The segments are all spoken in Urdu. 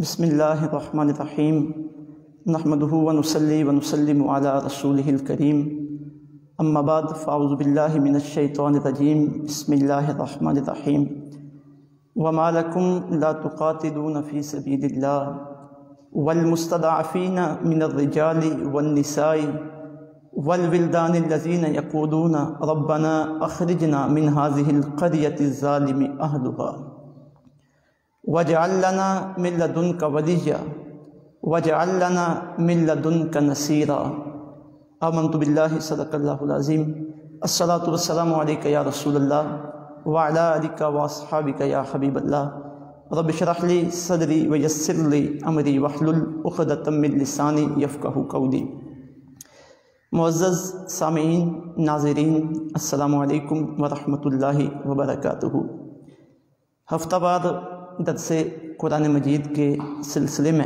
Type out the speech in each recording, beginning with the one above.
بسم اللہ الرحمن الرحیم نحمدہ ونصلی ونسلم علی رسولہ الکریم اما بعد فاعوذ باللہ من الشیطان الرجیم بسم اللہ الرحمن الرحیم وما لکم لا تقاتلون فی سبیل اللہ والمستضعفین من الرجال والنساء والولدان الذین یقولون ربنا اخرجنا من هذه القریة الظالم اہلها وَاجْعَلْ لَنَا مِن لَّدُنْكَ وَلِيًّا وَاجْعَلْ لَنَا مِن لَّدُنْكَ نَصِيرًا آمنت باللہ صدق اللہ العظیم الصلاۃ والسلام علیک یا رسول اللہ وعلی آلک واصحابک یا حبیب اللہ رب اشرح لی صدری ویسر لی امری واحلل عقدۃ من لسانی یفقہوا قولی۔ معزز سامعین، ناظرین، السلام علیکم ورحمۃ اللہ وبرکاتہ۔ ہفتہ بعد درس قرآن مجید کے سلسلے میں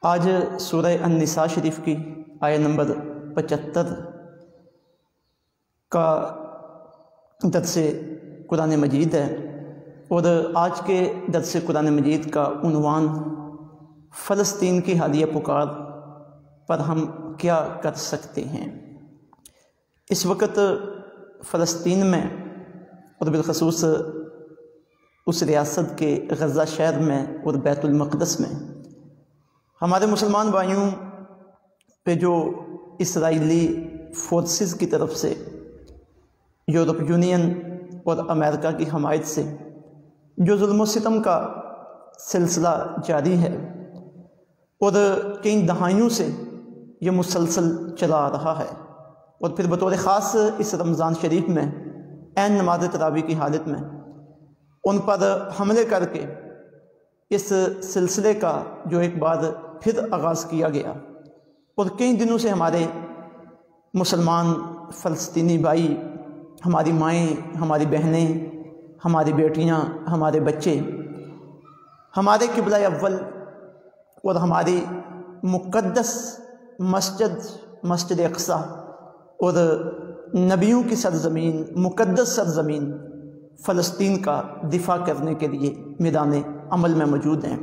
آج سورہ النساء شریف کی آیہ نمبر 75 کا درس قرآن مجید ہے، اور آج کے درس قرآن مجید کا عنوان فلسطین کی حالیہ پکار پر ہم کیا کر سکتے ہیں۔ اس وقت فلسطین میں اور بالخصوص اس ریاست کے غزہ شہر میں اور بیت المقدس میں ہمارے مسلمان بھائیوں پہ جو اسرائیلی فورسز کی طرف سے یورپ یونین اور امریکہ کی حمایت سے جو ظلم و ستم کا سلسلہ جاری ہے اور کئی دہائیوں سے یہ مسلسل چلا آ رہا ہے، اور پھر بطور خاص اس رمضان شریف میں عین نماز تراویح کی حالت میں ان پر حملے کر کے اس سلسلے کا جو ایک بار پھر آغاز کیا گیا، اور کئی دنوں سے ہمارے مسلمان فلسطینی بھائی، ہماری مائیں، ہماری بہنیں، ہماری بیٹیاں، ہمارے بچے، ہمارے قبلہ اول اور ہماری مقدس مسجد اقصیٰ اور نبیوں کی سرزمین، مقدس سرزمین فلسطین کا دفاع کرنے کے لیے میدان عمل میں موجود ہیں۔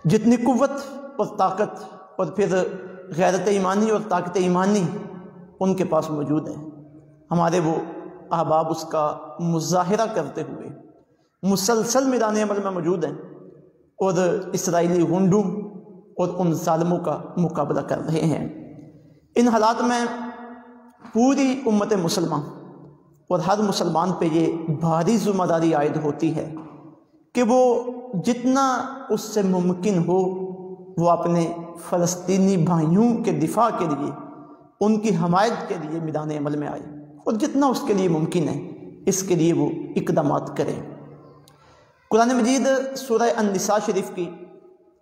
جتنی قوت اور طاقت اور پھر غیرت ایمانی اور طاقت ایمانی ان کے پاس موجود ہیں، ہمارے وہ احباب اس کا مظاہرہ کرتے ہوئے مسلسل میدان عمل میں موجود ہیں اور اسرائیلی غنڈوں اور ان ظالموں کا مقابلہ کر رہے ہیں۔ ان حالات میں پوری امت مسلمہ اور ہر مسلمان پہ یہ بھاری ذمہ داری عائد ہوتی ہے کہ وہ جتنا اس سے ممکن ہو وہ اپنے فلسطینی بھائیوں کے دفاع کے لیے، ان کی حمایت کے لیے میدان عمل میں آئے، اور جتنا اس کے لیے ممکن ہے اس کے لیے وہ اقدامات کریں۔ قرآن مجید سورہ النساء شریف کی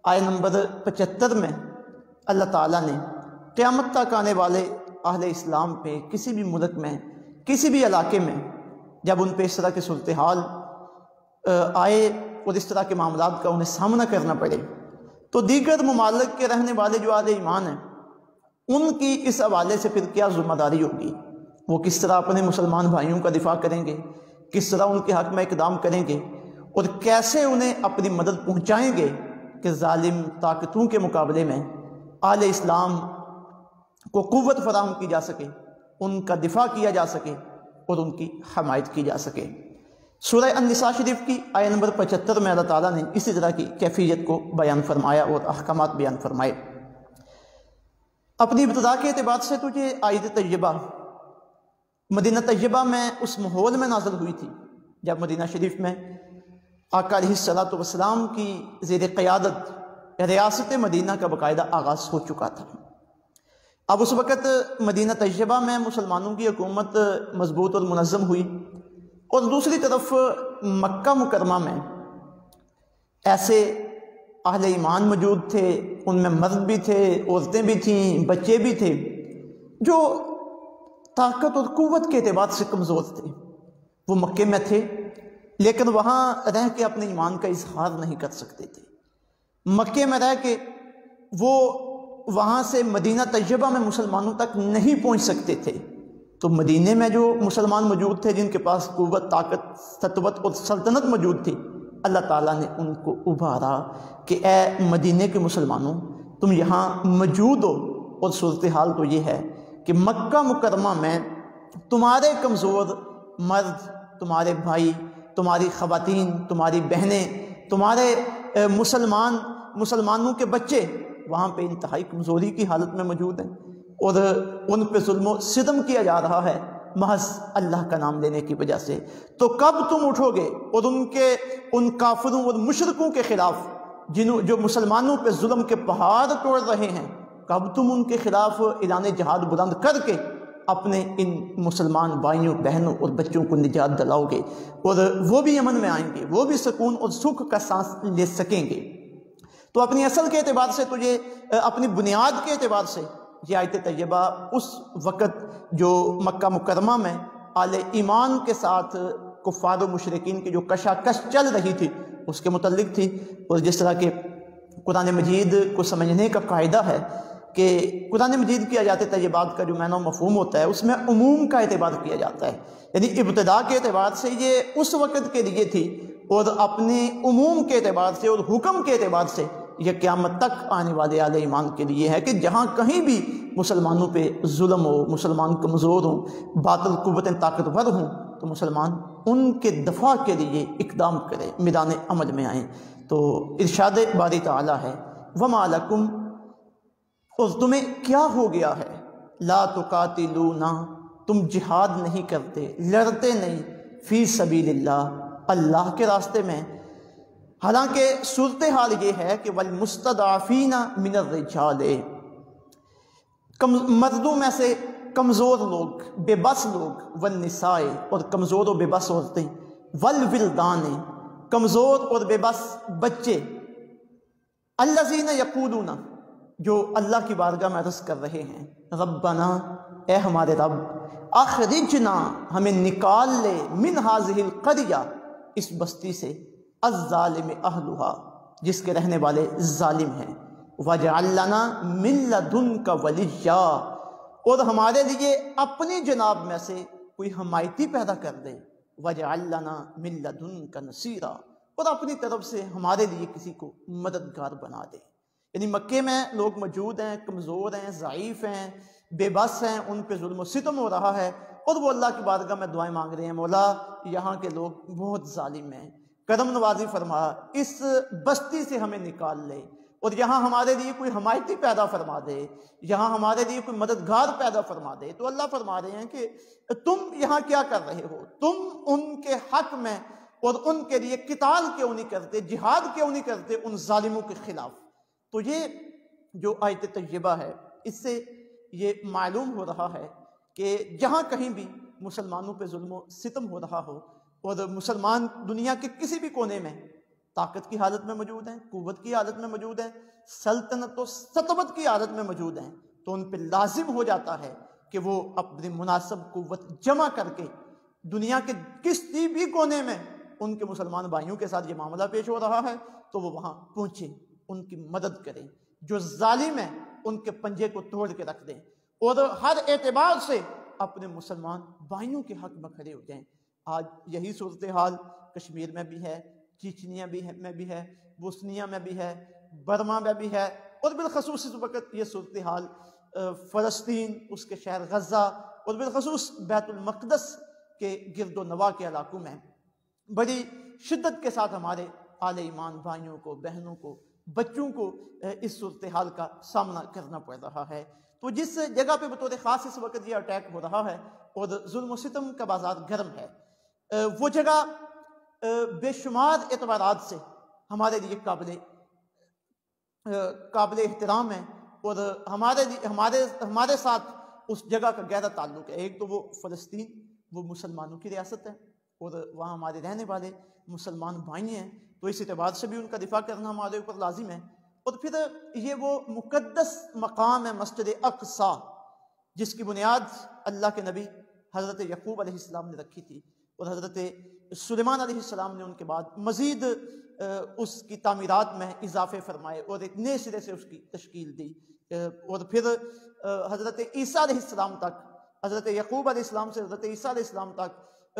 آیہ نمبر 75 میں اللہ تعالیٰ نے قیامت تک آنے والے اہل اسلام پہ کسی بھی ملک میں، کسی بھی علاقے میں جب ان پہ اس طرح کی صورتحال آئے اور اس طرح کے معاملات کا انہیں سامنا کرنا پڑے، تو دیگر ممالک کے رہنے والے جو اہل ایمان ہیں ان کی اس حوالے سے پھر کیا ذمہ داری ہوگی، وہ کس طرح اپنے مسلمان بھائیوں کا دفاع کریں گے، کس طرح ان کے حق میں اقدام کریں گے، اور کیسے انہیں اپنی مدد پہنچائیں گے کہ ظالم طاقتوں کے مقابلے میں اہل اسلام کو قوت فراہم کی جا سکے، ان کا دفاع کیا جا سکے اور ان کی حمایت کی جا سکے۔ سورہ النساء شریف کی آیہ نمبر 75 میں اللہ تعالیٰ نے اسی طرح کی کیفیت کو بیان فرمایا اور احکامات بیان فرمائے۔ اپنی ابتدا کے اعتبار سے تو یہ آیت طیبہ مدینہ طیبہ میں اس ماحول میں نازل ہوئی تھی جب مدینہ شریف میں آقا علیہ الصلوۃ والسلام کی زیر قیادت ریاست مدینہ کا باقاعدہ آغاز ہو چکا تھا۔ اب اس وقت مدینہ طیبہ میں مسلمانوں کی حکومت مضبوط اور منظم ہوئی، اور دوسری طرف مکہ مکرمہ میں ایسے اہل ایمان موجود تھے، ان میں مرد بھی تھے، عورتیں بھی تھیں، بچے بھی تھے، جو طاقت اور قوت کے اعتبار سے کمزور تھے۔ وہ مکے میں تھے لیکن وہاں رہ کے اپنے ایمان کا اظہار نہیں کر سکتے تھے۔ مکے میں رہ کے وہ وہاں سے مدینہ طیبہ میں مسلمانوں تک نہیں پہنچ سکتے تھے، تو مدینے میں جو مسلمان موجود تھے جن کے پاس قوت، طاقت، سطوت اور سلطنت موجود تھی، اللہ تعالیٰ نے ان کو ابھارا کہ اے مدینے کے مسلمانوں تم یہاں موجود ہو، اور صورتحال تو یہ ہے کہ مکہ مکرمہ میں تمہارے کمزور مرد، تمہارے بھائی، تمہاری خواتین، تمہاری بہنیں، تمہارے مسلمانوں کے بچے وہاں پہ انتہائی کمزوری کی حالت میں موجود ہیں، اور ان پہ ظلم و ستم کیا جا رہا ہے محض اللہ کا نام لینے کی وجہ سے۔ تو کب تم اٹھو گے اور ان کافروں اور مشرکوں کے خلاف جو مسلمانوں پہ ظلم کے پہاڑ توڑ رہے ہیں، کب تم ان کے خلاف اعلان جہاد بلند کر کے اپنے ان مسلمان بھائیوں، بہنوں اور بچوں کو نجات دلاؤ گے، اور وہ بھی امن میں آئیں گے، وہ بھی سکون اور سکھ کا سانس لے سکیں گے؟ تو اپنی اصل کے اعتبار سے تو یہ اپنی بنیاد کے اعتبار سے یہ آیت طیبہ اس وقت جو مکہ مکرمہ میں اہل ایمان کے ساتھ کفار و مشرکین کی جو کشاکش چل رہی تھی اس کے متعلق تھی۔ اور جس طرح کہ قرآن مجید کو سمجھنے کا قاعدہ ہے کہ قرآن مجید کی آیات طیبات کا جو معنی و مفہوم ہوتا ہے اس میں عموم کا اعتبار کیا جاتا ہے، یعنی ابتدا کے اعتبار سے یہ اس وقت کے لیے تھی، اور اپنے عموم کے اعتبار سے اور حکم کے اعتبار سے یہ قیامت تک آنے والے اہل ایمان کے لیے ہے کہ جہاں کہیں بھی مسلمانوں پہ ظلم ہو، مسلمان کمزور ہوں، باطل قوتیں طاقتور ہوں، تو مسلمان ان کے دفاع کے لیے اقدام کرے، میدان عمل میں آئیں۔ تو ارشاد باری تعالیٰ ہے وَمَا لَكُمْ، اور تمہیں کیا ہو گیا ہے، لا تقاتلون، تم جہاد نہیں کرتے، لڑتے نہیں، فی سبیل اللہ کے راستے میں، حالانکہ صورتحال یہ ہے کہ والمستضعفین من الرجال، مردوں میں سے کمزور لوگ، بے بس لوگ، والنساء، اور کمزور و بے بس عورتیں، والولدان، کمزور اور بے بس بچے، الذین یقولون، جو اللہ کی بارگاہ میں عرض کر رہے ہیں ربنا، اے ہمارے رب، اخرجنا، ہمیں نکال لے، من ہذہ القریہ، اس بستی سے، الظالم اہلھا، جس کے رہنے والے ظالم ہیں، وَاجْعَلْ لَنَا مِن لَدُنْكَ وَلِيًّا، اور ہمارے لیے اپنی جناب میں سے کوئی حمایتی پیدا کر دے، وَاجْعَلْ لَنَا مِن لَدُنْكَ نَصِيرًا، اور اپنی طرف سے ہمارے لیے کسی کو مددگار بنا دے۔ یعنی مکے میں لوگ موجود ہیں، کمزور ہیں، ضعیف ہیں، بے بس ہیں، ان پہ ظلم و ستم ہو رہا ہے، اور وہ اللہ کی بارگاہ میں دعائیں مانگ رہے ہیں، مولا یہاں کے لوگ بہت ظالم ہیں، کرم نوازی فرما، اس بستی سے ہمیں نکال لے، اور یہاں ہمارے لیے کوئی حمایتی پیدا فرما دے، یہاں ہمارے لیے کوئی مددگار پیدا فرما دے۔ تو اللہ فرما رہے ہیں کہ تم یہاں کیا کر رہے ہو، تم ان کے حق میں اور ان کے لیے قتال کیوں نہیں کرتے، جہاد کیوں نہیں کرتے ان ظالموں کے خلاف؟ تو یہ جو آیت طیبہ ہے اس سے یہ معلوم ہو رہا ہے کہ جہاں کہیں بھی مسلمانوں پہ ظلم و ستم ہو رہا ہو، اور مسلمان دنیا کے کسی بھی کونے میں طاقت کی حالت میں موجود ہیں، قوت کی حالت میں موجود ہیں، سلطنت و سطوت کی حالت میں موجود ہیں، تو ان پہ لازم ہو جاتا ہے کہ وہ اپنی مناسب قوت جمع کر کے دنیا کے کسی بھی کونے میں ان کے مسلمان بھائیوں کے ساتھ یہ معاملہ پیش ہو رہا ہے تو وہ وہاں پہنچیں، ان کی مدد کریں، جو ظالم ہیں ان کے پنجے کو توڑ کے رکھ دیں، اور ہر اعتبار سے اپنے مسلمان بھائیوں کے حق میں کھڑے ہو جائیں۔ آج یہی صورتحال کشمیر میں بھی ہے، چیچنیا میں بھی ہے، بوسنیا میں بھی ہے، برما میں بھی ہے، اور بالخصوص اس وقت یہ صورتحال فلسطین، اس کے شہر غزہ، اور بالخصوص بیت المقدس کے گرد و نواح کے علاقوں میں بڑی شدت کے ساتھ ہمارے اہل ایمان بھائیوں کو، بہنوں کو، بچوں کو اس صورتحال کا سامنا کرنا پڑ رہا ہے۔ تو جس جگہ پہ بطور خاص اس وقت یہ اٹیک ہو رہا ہے اور ظلم و ستم کا بازار گرم ہے، وہ جگہ بے شمار اعتبارات سے ہمارے لیے قابل احترام ہے، اور ہمارے ساتھ اس جگہ کا گہرا تعلق ہے۔ ایک تو وہ فلسطین، وہ مسلمانوں کی ریاست ہے، اور وہاں ہمارے رہنے والے مسلمان بھائی ہیں، تو اس اعتبار سے بھی ان کا دفاع کرنا ہمارے اوپر لازم ہے۔ اور پھر یہ وہ مقدس مقام ہے مسجد اقصی، جس کی بنیاد اللہ کے نبی حضرت یعقوب علیہ السلام نے رکھی تھی، اور حضرت سلیمان علیہ السلام نے ان کے بعد مزید اس کی تعمیرات میں اضافے فرمائے اور ایک نئے سرے سے اس کی تشکیل دی، اور پھر حضرت عیسیٰ علیہ السلام تک، حضرت یعقوب علیہ السلام سے حضرت عیسیٰ علیہ السلام تک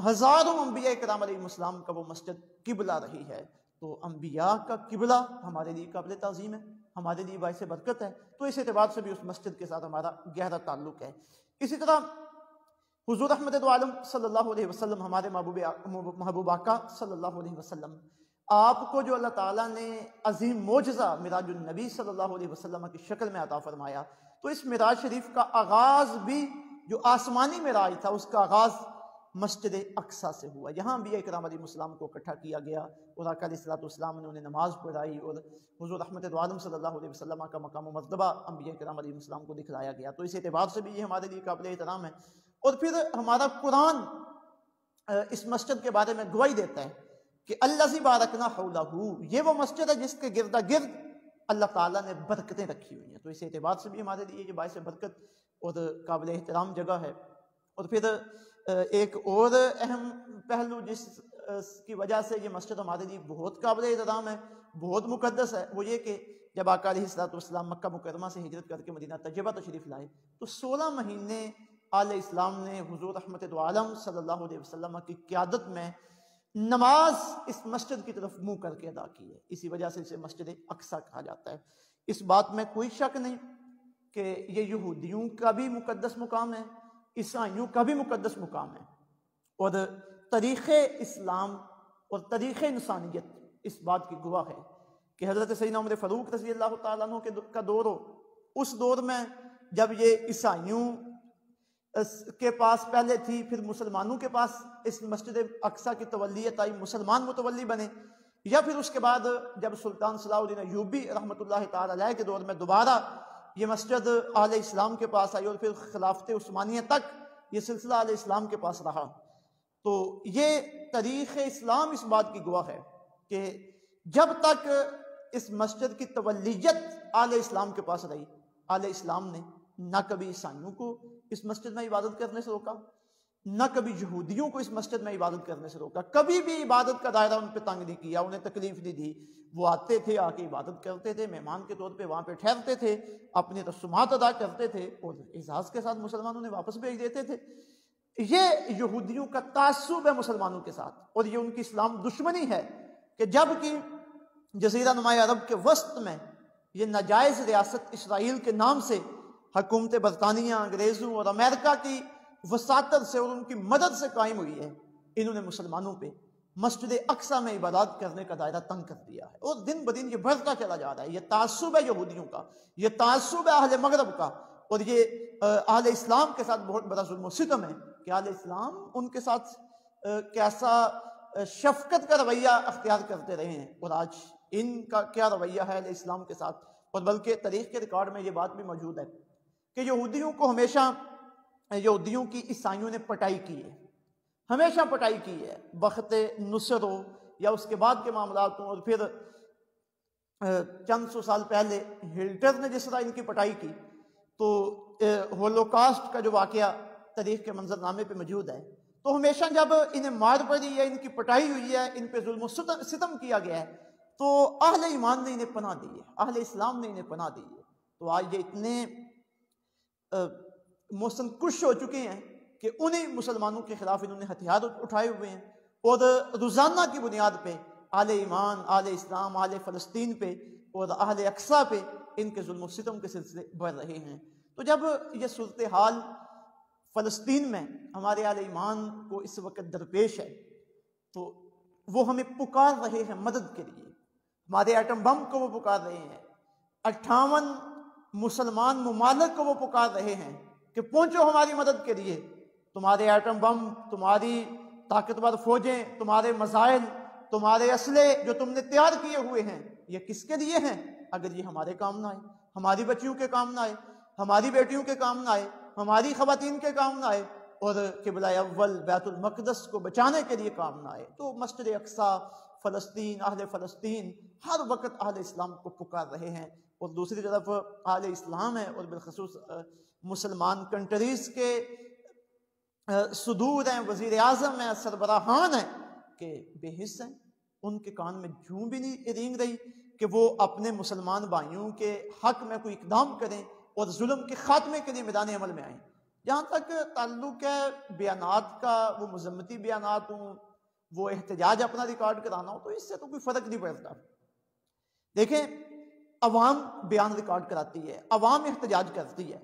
ہزاروں انبیاء کرام علیہ السلام کا وہ مسجد قبلہ رہی ہے، تو انبیاء کا قبلہ ہمارے لیے قابل تعظیم ہے، ہمارے لیے باعث برکت ہے، تو اس اعتبار سے بھی اس مسجد کے ساتھ ہمارا گہرا تعلق ہے۔ اسی طرح حضور رحمت دو عالم صلی اللہ علیہ وسلم، ہمارے محبوب آقا صلی اللہ علیہ وسلم، آپ کو جو اللہ تعالیٰ نے عظیم معجزہ معراج النبی صلی اللہ علیہ وسلم کی شکل میں عطا فرمایا، تو اس معراج شریف کا آغاز بھی جو آسمانی معراج تھا اس کا آغاز مسجد اقصیٰ سے ہوا۔ یہاں انبیاء کرام علیہ السلام کو اکٹھا کیا گیا اور آقا علیہ السلام نے انہیں نماز پڑھائی، اور حضور رحمت دو عالم صلی اللہ علیہ وسلم کا مقام و مرتبہ انبیاء کرام علیہ السلام کو دکھلایا گیا، تو اس اعتبار سے بھی یہ ہمارے لیے قابل احترام ہے۔ اور پھر ہمارا قرآن اس مسجد کے بارے میں گواہی دیتا ہے کہ الذی بارکنا حولہ، یہ وہ مسجد ہے جس کے گرد گرد اللہ تعالیٰ نے برکتیں رکھی ہوئی ہیں، تو اس اعتبار سے بھی ہمارے لیے یہ باعث برکت اور قابل احترام جگہ ہے۔ اور پھر ایک اور اہم پہلو جس کی وجہ سے یہ مسجد ہمارے لیے بہت قابل احترام ہے، بہت مقدس ہے، وہ یہ کہ جب آقا علیہ السلام مکہ مکرمہ سے ہجرت کر کے مدینہ طیبہ تشریف لائے تو 16 مہینے آل اسلام نے حضور رحمت دو عالم صلی اللہ علیہ وسلم کی قیادت میں نماز اس مسجد کی طرف منہ کر کے ادا کی ہے، اسی وجہ سے اسے مسجد اقصیٰ کہا جاتا ہے۔ اس بات میں کوئی شک نہیں کہ یہ یہودیوں کا بھی مقدس مقام ہے، عیسائیوں کا بھی مقدس مقام ہے، اور تاریخ اسلام اور تاریخ انسانیت اس بات کی گواہ ہے کہ حضرت سیدنا عمر فاروق رضی اللہ تعالیٰ عنہ کا دور ہو، اس دور میں جب یہ عیسائیوں کے پاس پہلے تھی، پھر مسلمانوں کے پاس اس مسجد اقصیٰ کی تولیت آئی، مسلمان متولی بنے، یا پھر اس کے بعد جب سلطان صلاح الدین ایوبی رحمۃ اللہ تعالی علیہ کے دور میں دوبارہ یہ مسجد اہل اسلام کے پاس آئی، اور پھر خلافت عثمانیہ تک یہ سلسلہ اہل اسلام کے پاس رہا، تو یہ تاریخ اسلام اس بات کی گواہ ہے کہ جب تک اس مسجد کی تولیت اہل اسلام کے پاس رہی، اہل اسلام نے نہ کبھی عیسائیوں کو اس مسجد میں عبادت کرنے سے روکا، نہ کبھی یہودیوں کو اس مسجد میں عبادت کرنے سے روکا، کبھی بھی عبادت کا دائرہ ان پہ تنگ نہیں کیا، انہیں تکلیف نہیں دی، وہ آتے تھے، آ کے عبادت کرتے تھے، مہمان کے طور پہ وہاں پہ ٹھہرتے تھے، اپنی رسومات ادا کرتے تھے، اور اعزاز کے ساتھ مسلمان انہیں واپس بھیج دیتے تھے۔ یہ یہودیوں کا تعصب ہے مسلمانوں کے ساتھ، اور یہ ان کی اسلام دشمنی ہے کہ جب کہ جزیرہ نما عرب کے وسط میں یہ ناجائز ریاست اسرائیل کے نام سے حکومت برطانیہ، انگریزوں اور امریکہ کی وساطت سے اور ان کی مدد سے قائم ہوئی ہے، انہوں نے مسلمانوں پہ مسجد اقصیٰ میں عبادات کرنے کا دائرہ تنگ کر دیا ہے، اور دن بدن یہ بڑھتا چلا جا رہا ہے۔ یہ تعصب ہے یہودیوں کا، یہ تعصب ہے اہل مغرب کا، اور یہ اہل اسلام کے ساتھ بہت بڑا ظلم و ستم ہے کہ اہل اسلام ان کے ساتھ کیسا شفقت کا رویہ اختیار کرتے رہے ہیں، اور آج ان کا کیا رویہ ہے اہل اسلام کے ساتھ۔ اور بلکہ تاریخ کے ریکارڈ میں یہ بات بھی موجود ہے کہ یہودیوں کو ہمیشہ، یہودیوں کی عیسائیوں نے پٹائی کی ہے، ہمیشہ پٹائی کی ہے، بخت نصر ہو یا اس کے بعد کے معاملات ہوں، اور پھر چند سو سال پہلے ہٹلر نے جس طرح ان کی پٹائی کی، تو ہولوکاسٹ کا جو واقعہ تاریخ کے منظر نامے پہ موجود ہے، تو ہمیشہ جب انہیں مار پڑی ہے، ان کی پٹائی ہوئی ہے، ان پہ ظلم و ستم کیا گیا ہے، تو اہل ایمان نے انہیں پناہ دی ہے، اہل اسلام نے انہیں پناہ دی ہے۔ تو آج یہ اتنے موسم کش ہو چکے ہیں کہ انہیں مسلمانوں کے خلاف انہوں نے ہتھیار اٹھائے ہوئے ہیں، اور روزانہ کی بنیاد پہ اہل ایمان، اہل اسلام، اہل فلسطین پہ اور اہل اقصیٰ پہ ان کے ظلم و ستم کے سلسلے بڑھ رہے ہیں۔ تو جب یہ صورتحال فلسطین میں ہمارے اہل ایمان کو اس وقت درپیش ہے، تو وہ ہمیں پکار رہے ہیں مدد کے لیے، ہمارے ایٹم بم کو وہ پکار رہے ہیں، 58 مسلمان ممالک کو وہ پکار رہے ہیں کہ پہنچو ہماری مدد کے لیے، تمہارے ایٹم بم، تمہاری طاقتور فوجیں، تمہارے میزائل، تمہارے اسلحے جو تم نے تیار کیے ہوئے ہیں، یہ کس کے لیے ہیں؟ اگر یہ ہمارے کام نہ آئے، ہماری بچیوں کے کام نہ آئے، ہماری بیٹیوں کے کام نہ آئے، ہماری خواتین کے کام نہ آئے، اور قبلہ اول بیت المقدس کو بچانے کے لیے کام نہ آئے، تو مسجد اقصیٰ، فلسطین، اہل فلسطین ہر وقت اہل اسلام کو پکار رہے ہیں، اور دوسری طرف اہل اسلام ہے اور بالخصوص مسلمان کنٹریز کے صدور ہیں، وزیر اعظم ہیں، سربراہان ہیں کہ بے حس ہیں، ان کے کان میں جوں بھی نہیں رینگ رہی کہ وہ اپنے مسلمان بھائیوں کے حق میں کوئی اقدام کریں اور ظلم کے خاتمے کے لیے میدان عمل میں آئیں۔ جہاں تک تعلق ہے بیانات کا، وہ مذمتی بیانات ہوں، وہ احتجاج اپنا ریکارڈ کرانا ہو، تو اس سے تو کوئی فرق نہیں پڑتا۔ دیکھیں، عوام بیان ریکارڈ کراتی ہے، عوام احتجاج کرتی ہے،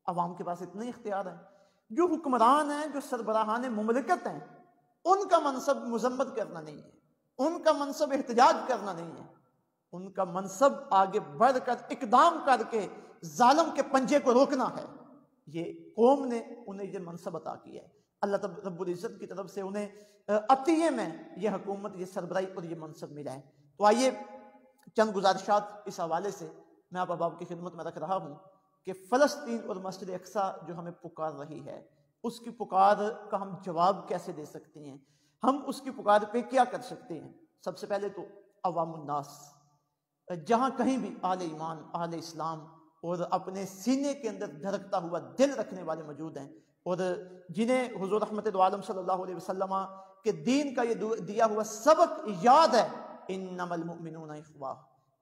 عوام کے پاس اتنا ہی اختیار ہے۔ جو حکمران ہیں، جو سربراہان مملکت ہیں، ان کا منصب مذمت کرنا نہیں ہے، ان کا منصب احتجاج کرنا نہیں ہے، ان کا منصب آگے بڑھ کر اقدام کر کے ظالم کے پنجے کو روکنا ہے۔ یہ قوم نے انہیں یہ منصب عطا کیا ہے، اللہ رب العزت کی طرف سے انہیں عطیے میں یہ حکومت، یہ سربراہی اور یہ منصب ملا ہے۔ تو آئیے چند گزارشات اس حوالے سے میں آپ کی خدمت میں رکھ رہا ہوں کہ فلسطین اور مسجد اقصیٰ جو ہمیں پکار رہی ہے، اس کی پکار کا ہم جواب کیسے دے سکتے ہیں، ہم اس کی پکار پہ کیا کر سکتے ہیں۔ سب سے پہلے تو عوام الناس، جہاں کہیں بھی اہل ایمان، اہل اسلام اور اپنے سینے کے اندر دھڑکتا ہوا دل رکھنے والے موجود ہیں، اور جنہیں حضور رحمت دو عالم صلی اللہ علیہ وسلم کے دین کا یہ دیا ہوا سبق یاد ہے، انما المؤمنون اخوہ،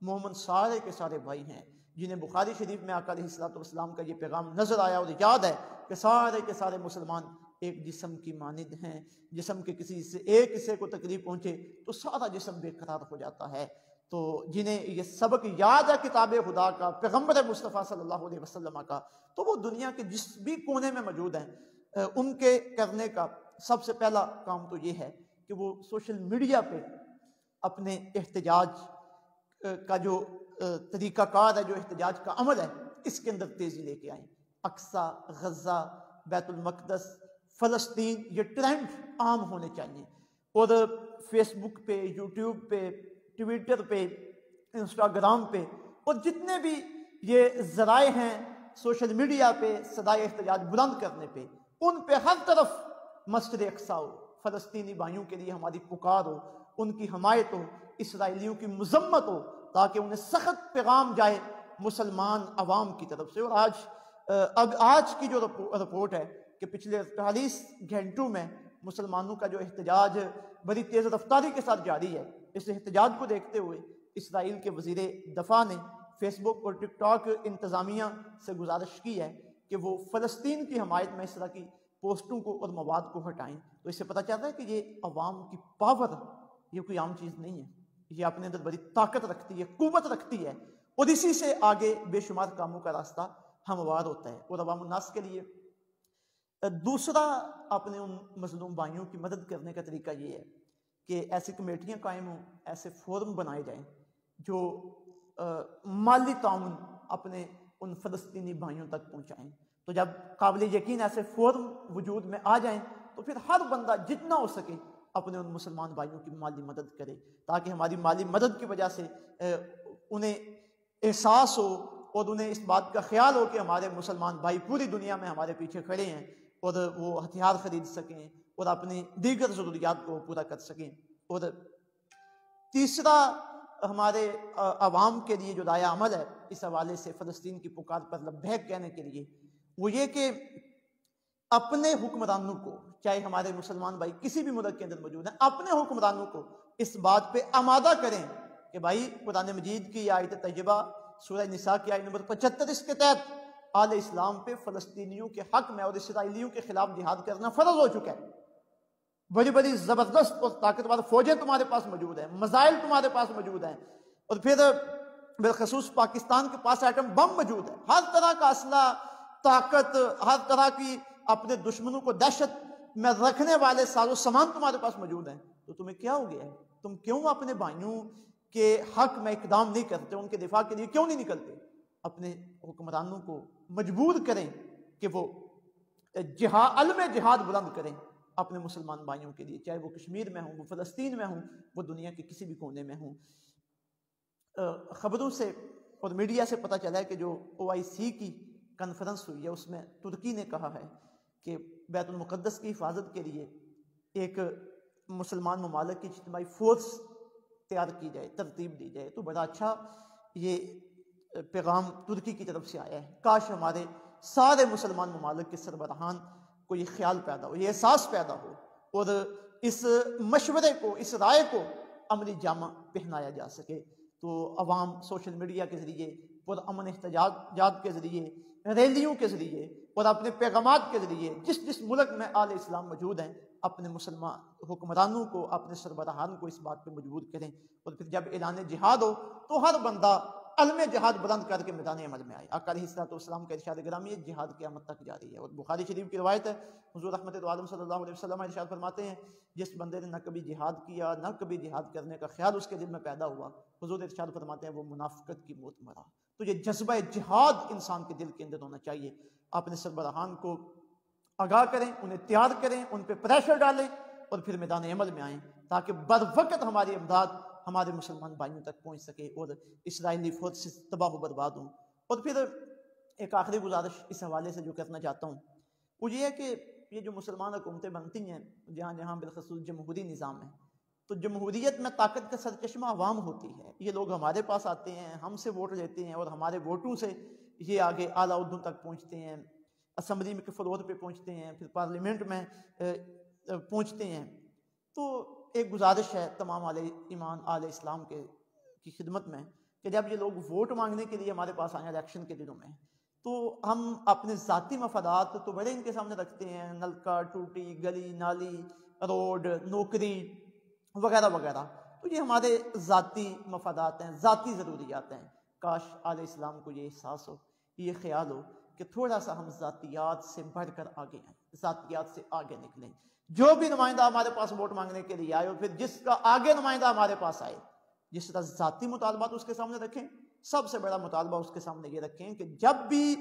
مومن سارے کے سارے بھائی ہیں، جنہیں بخاری شریف میں آقا علیہ السلام کا یہ پیغام نظر آیا اور یاد ہے کہ سارے کے سارے مسلمان ایک جسم کی مانند ہیں، جسم کے کسی سے ایک حصے کو تکلیف پہنچے تو سارا جسم بے قرار ہو جاتا ہے۔ تو جنہیں یہ سبق یاد ہے کتاب خدا کا، پیغمبر مصطفیٰ صلی اللہ علیہ وسلم کا، تو وہ دنیا کے جس بھی کونے میں موجود ہیں، ان کے کرنے کا سب سے پہلا کام تو یہ ہے کہ وہ سوشل میڈیا پہ اپنے احتجاج کا جو طریقہ کار ہے، جو احتجاج کا عمل ہے، اس کے اندر تیزی لے کے آئیں۔ اقصیٰ، غزہ، بیت المقدس، فلسطین، یہ ٹرینڈ عام ہونے چاہیے، اور فیس بک پہ، یوٹیوب پہ، ٹویٹر پہ، انسٹاگرام پہ، اور جتنے بھی یہ ذرائع ہیں سوشل میڈیا پہ صدائے احتجاج بلند کرنے پہ، ان پہ ہر طرف مسجد اقصیٰ ہو، فلسطینی بھائیوں کے لیے ہماری پکار ہو، ان کی حمایت ہو، اسرائیلیوں کی مذمت ہو، تاکہ انہیں سخت پیغام جائے مسلمان عوام کی طرف سے۔ اور آج کی جو رپورٹ ہے کہ پچھلے 48 گھنٹوں میں مسلمانوں کا جو احتجاج بڑی تیز رفتاری کے ساتھ جاری ہے، اس احتجاج کو دیکھتے ہوئے اسرائیل کے وزیر دفاع نے فیس بک اور ٹک ٹاک انتظامیہ سے گزارش کی ہے کہ وہ فلسطین کی حمایت میں اس طرح کی پوسٹوں کو اور مواد کو ہٹائیں۔ تو اس سے پتہ چلتا ہے کہ یہ عوام کی پاور، یہ کوئی عام چیز نہیں ہے، یہ اپنے اندر بڑی طاقت رکھتی ہے، قوت رکھتی ہے، اور اسی سے آگے بے شمار کاموں کا راستہ ہموار ہوتا ہے۔ اور عوام الناس کے لیے دوسرا اپنے ان مظلوم بھائیوں کی مدد کرنے کا طریقہ یہ ہے کہ ایسی کمیٹیاں قائم ہوں، ایسے فورم بنائے جائیں جو مالی تعاون اپنے ان فلسطینی بھائیوں تک پہنچائیں۔ تو جب قابل یقین ایسے فورم وجود میں آ جائیں تو پھر ہر بندہ جتنا ہو سکے اپنے ان مسلمان بھائیوں کی مالی مدد کرے، تاکہ ہماری مالی مدد کی وجہ سے انہیں احساس ہو اور انہیں اس بات کا خیال ہو کہ ہمارے مسلمان بھائی پوری دنیا میں ہمارے پیچھے کھڑے ہیں، اور وہ ہتھیار خرید سکیں اور اپنی دیگر ضروریات کو پورا کر سکیں۔ اور تیسرا ہمارے عوام کے لیے جو رائے عمل ہے اس حوالے سے فلسطین کی پکار پر لبیک کہنے کے لیے، وہ یہ کہ اپنے حکمرانوں کو، چاہے ہمارے مسلمان بھائی کسی بھی ملک کے اندر موجود ہیں، اپنے حکمرانوں کو اس بات پہ آمادہ کریں کہ بھائی قرآن مجید کی آیت طیبہ سورہ نساء کی آیت نمبر 75 اس کے تحت اہل اسلام پہ فلسطینیوں کے حق میں اور اسرائیلیوں کے خلاف جہاد کرنا فرض ہو چکا ہے۔ بڑی بڑی زبردست اور طاقتور فوجیں تمہارے پاس موجود ہیں، میزائل تمہارے پاس موجود ہیں، اور پھر بالخصوص پاکستان کے پاس ایٹم بم موجود ہے، ہر طرح کا اسلحہ، طاقت، ہر طرح کی اپنے دشمنوں کو دہشت میں رکھنے والے ساز و سامان تمہارے پاس موجود ہیں۔ تو تمہیں کیا ہو گیا ہے؟ تم کیوں اپنے بھائیوں کے حق میں اقدام نہیں کرتے، ان کے دفاع کے لیے کیوں نہیں نکلتے؟ اپنے حکمرانوں کو مجبور کریں کہ وہ علم جہاد بلند کریں اپنے مسلمان بھائیوں کے لیے، چاہے وہ کشمیر میں ہوں، وہ فلسطین میں ہوں، وہ دنیا کے کسی بھی کونے میں ہوں۔ خبروں سے اور میڈیا سے پتہ چلا ہے کہ جو OIC کی کانفرنس ہوئی ہے اس میں ترکی نے کہا ہے کہ بیت المقدس کی حفاظت کے لیے ایک مسلمان ممالک کی اجتماعی فورس تیار کی جائے، ترتیب دی جائے۔ تو بڑا اچھا یہ پیغام ترکی کی طرف سے آیا ہے۔ کاش ہمارے سارے مسلمان ممالک کے سربراہان کو یہ خیال پیدا ہو، یہ احساس پیدا ہو، اور اس مشورے کو، اس رائے کو عملی جامہ پہنایا جا سکے۔ تو عوام سوشل میڈیا کے ذریعے، پرامن احتجاجات کے ذریعے، ریلیوں کے ذریعے اور اپنے پیغامات کے ذریعے جس جس ملک میں آل اسلام موجود ہیں اپنے مسلمان حکمرانوں کو، اپنے سربراہان کو اس بات پہ مجبور کریں، اور پھر جب اعلان جہاد ہو تو ہر بندہ علم جہاد بلند کر کے میدان عمل میں آئے۔ آقا علیہ الصلوۃ والسلام کا ارشاد گرامی ہے جہاد قیامت تک جاری ہے، اور بخاری شریف کی روایت ہے حضور رحمت عالم صلی اللہ علیہ وسلم ارشاد فرماتے ہیں جس بندے نے نہ کبھی جہاد کیا نہ کبھی جہاد کرنے کا خیال اس کے دل میں پیدا ہوا، حضور ارشاد فرماتے ہیں وہ منافقت کی موت مرا۔ تو یہ جذبہ جہاد انسان کے دل کے اندر ہونا چاہیے۔ اپنے سربراہان کو آگاہ کریں، انہیں تیار کریں، ان پہ پریشر ڈالیں، اور پھر میدان عمل میں آئیں تاکہ بروقت ہماری امداد ہمارے مسلمان بھائیوں تک پہنچ سکے اور اسرائیلی فوج سے تباہ و برباد ہوں۔ اور پھر ایک آخری گزارش اس حوالے سے جو کرنا چاہتا ہوں وہ یہ ہے کہ یہ جو مسلمان حکومتیں بنتی ہیں جہاں جہاں بالخصوص جمہوری نظام ہے، تو جمہوریت میں طاقت کا سرچشمہ عوام ہوتی ہے۔ یہ لوگ ہمارے پاس آتے ہیں، ہم سے ووٹ لیتے ہیں، اور ہمارے ووٹوں سے یہ آگے اعلیٰ عہدوں تک پہنچتے ہیں، اسمبلی میں کے فلور پہ پہنچتے ہیں، پھر پارلیمنٹ میں پہنچتے ہیں۔ تو ایک گزارش ہے تمام آل ایمان آل اسلام کی خدمت میں کہ جب یہ لوگ ووٹ مانگنے کے لیے ہمارے پاس آئیں الیکشن کے دنوں میں، تو ہم اپنے ذاتی مفادات تو بڑے ان کے سامنے رکھتے ہیں، نلکا، ٹوٹی، گلی نالی، روڈ، نوکری وغیرہ وغیرہ، تو یہ ہمارے ذاتی مفادات ہیں، ذاتی ضروریات ہیں۔ کاش آل اسلام کو یہ احساس ہو، یہ خیال ہو کہ تھوڑا سا ہم ذاتیات سے بڑھ کر آگے آئیں، ذاتیات سے آگے نکلیں۔ جو بھی نمائندہ ہمارے پاس ووٹ مانگنے کے لیے آئے، اور پھر جس کا آگے نمائندہ ہمارے پاس آئے، جس طرح ذاتی مطالبات اس کے سامنے رکھیں، سب سے بڑا مطالبہ اس کے سامنے یہ رکھیں کہ جب بھی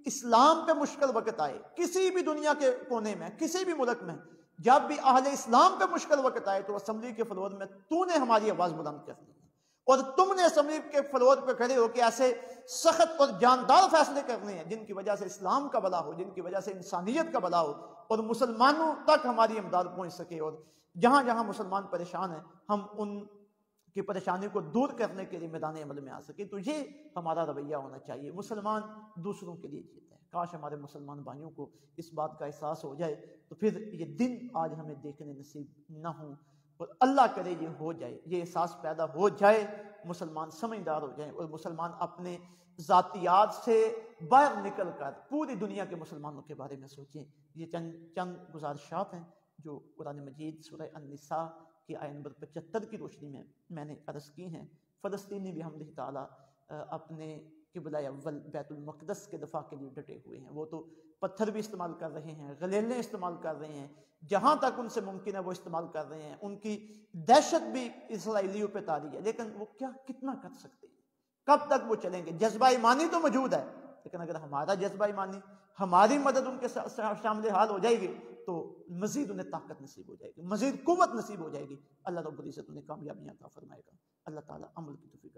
اسلام پہ مشکل وقت آئے، کسی بھی دنیا کے کونے میں، کسی بھی ملک میں، جب بھی اہل اسلام پہ مشکل وقت آئے تو اسمبلی کے فلور میں تو نے ہماری آواز بلند کرنی ہے، اور تم نے اسمبلی کے فلور پہ کھڑے ہو کے ایسے سخت اور جاندار فیصلے کرنے ہیں جن کی وجہ سے اسلام کا بھلا ہو، جن کی وجہ سے انسانیت کا بھلا ہو، اور مسلمانوں تک ہماری امداد پہنچ سکے، اور جہاں جہاں مسلمان پریشان ہیں ہم ان کی پریشانی کو دور کرنے کے لیے میدان عمل میں آ سکے۔ تو یہ ہمارا رویہ ہونا چاہیے۔ مسلمان دوسروں کے لیے جیتا ہے۔ کاش ہمارے مسلمان بھائیوں کو اس بات کا احساس ہو جائے، تو پھر یہ دن آج ہمیں دیکھنے نصیب نہ ہوں، اور اللہ کرے یہ ہو جائے، یہ احساس پیدا ہو جائے، مسلمان سمجھدار ہو جائیں، اور مسلمان اپنے ذاتیات سے باہر نکل کر پوری دنیا کے مسلمانوں کے بارے میں سوچیں۔ یہ چند گزارشات ہیں جو قرآن مجید سورہ النساء کی آیت نمبر 75 کی روشنی میں میں نے عرض کی ہیں۔ فلسطینی بھی بحمدہ تعالیٰ اپنے قبلہ اول بیت المقدس کے دفاع کے لیے ڈٹے ہوئے ہیں۔ وہ تو پتھر بھی استعمال کر رہے ہیں، غلیلیں استعمال کر رہے ہیں، جہاں تک ان سے ممکن ہے وہ استعمال کر رہے ہیں، ان کی دہشت بھی اسرائیلیوں پہ طاری ہے، لیکن وہ کتنا کر سکتے ہیں، کب تک وہ چلیں گے؟ جذبہ ایمانی تو موجود ہے، لیکن اگر ہمارا جذبہ ایمانی، ہماری مدد ان کے شامل حال ہو جائے گی تو مزید انہیں طاقت نصیب ہو جائے گی، مزید قوت نصیب ہو جائے گی۔ اللہ رب العزت انہیں کامیابیاں عطا فرمائے گا۔ اللہ تعالیٰ عمل کی توفیق